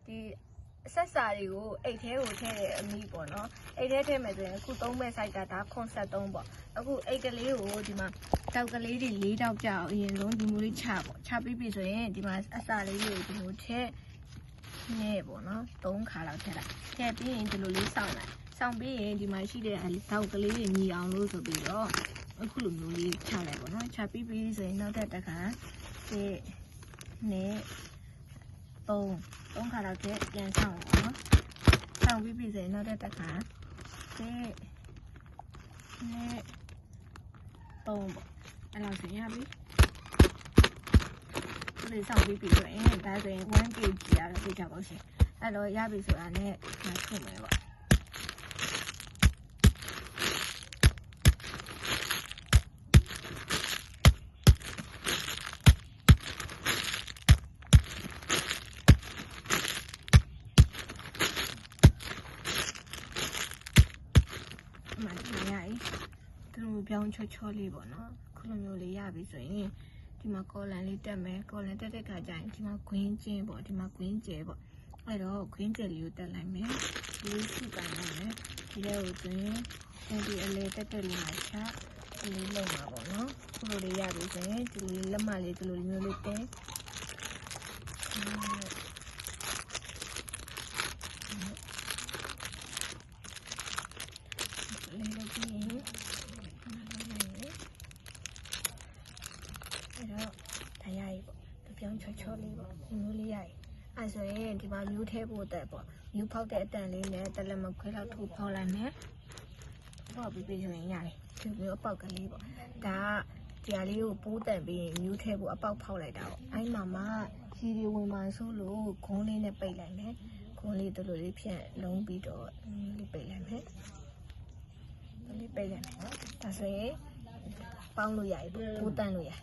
ဒီဆက်စာတွေကိုအိတ်ထဲကိုထည့်တဲ့အမိပေါ့နော်အိတ်ထဲထည့်မယ်ဆိုရင်အခု3မဲ့ site ကဒါ83ပေါ့အခုအိတ်ကလေးကိုဒီမှာတောက်ကလေးတွေ4တောက်ကြအောင်အရင်ဆုံးဒီမျိုးလေးချပေါ့ချပြီးပြီဆိုရင်ဒီမှာအစာလေးတွေကိုဒီလိုထည့်နေပေါ့နော်3ခါလောက်ထည့်လိုက်ထည့်ပြီးရင်ဒီလိုလေးစောင့်လိုက်စောင့်ပြီးရင်ဒီမှာရှိတဲ့တောက်ကလေးတွေညီအောင်လို့ဆိုပြီးတော့အခုလိုမျိုးလေးချလိုက်ပေါ့နော်ချပြီးပြီဆိုရင်နောက်တစ်ခါဒီနေ3ခါလောက်ပြန်ဆောင်ပေါ့နော်ဆောင်ပြီးပြီဆိုရင်နောက်တစ်ခါဒီနဲ့3ပေါ့အဲ့လောက်ဆိုရင်ရပြီဒီဆောင်ပြီးပြီဆိုရင်ဒါဆိုရင် 1kg ရတော့သိကြပါရှင်အဲ့တော့ရပြီဆိုတာနဲ့မထုမယ်ပေါ့ပြောင်းချောလေးပေါ့နော်ခုလိုမျိုးလေးရပြီဆိုရင်ဒီမှာကော်လန်လေးတက်မယ်ကော်လန်တက်တဲ့ခါကျရင်ဒီမှာခွင်းချင်းပေါ့ဒီမှာခွင်းကျဲပေါ့အဲ့တော့ခွင်းကျဲလေးကိုတက်လိုက်မယ်ဒီလိုစုပိုင်လိုက်မယ်ဒီလေးကိုတွင်းဒီအလေးတက်လေးမှာချဒီလေးလုံးမှာပေါ့နော်ခုလိုလေးရပြီဆိုရင်ဒီလေးလက်မလေးဒီလိုမျိုးလေးတင်လေးလေးပြီးပြောင်းချောလေးပေါ့ဒီမျိုးလေးရည်အဲဆိုရင်ဒီမှာမျိုးထဲဖို့တက်ပေါ့မျိုးဖောက်တဲ့အတန်လေးနဲ့တလက်မခွဲလောက်ထိုးဖောက်လိုက်မယ်ဖောက်ပြီးပြီးဆိုရင်ရတယ်ဒီမျိုးအပေါက်ကလေးပေါ့ဒါကဒီဟာလေးကိုပိုးတန်ပြီးမျိုးထဲဖို့အပေါက်ဖောက်လိုက်တာပေါ့အဲ့မှာမှရီတွေဝင်မှဆိုလို့ဂုံးလေးနဲ့ပိတ်လိုက်မယ်ဂုံးလေးတို့လိုလေးဖြန့်လုံးပြီးတော့လေးပိတ်လိုက်မယ်လေးပိတ်လိုက်မယ်ဒါဆိုရင်ပေါင်းလို့ရပြီပိုးတန်လို့ရ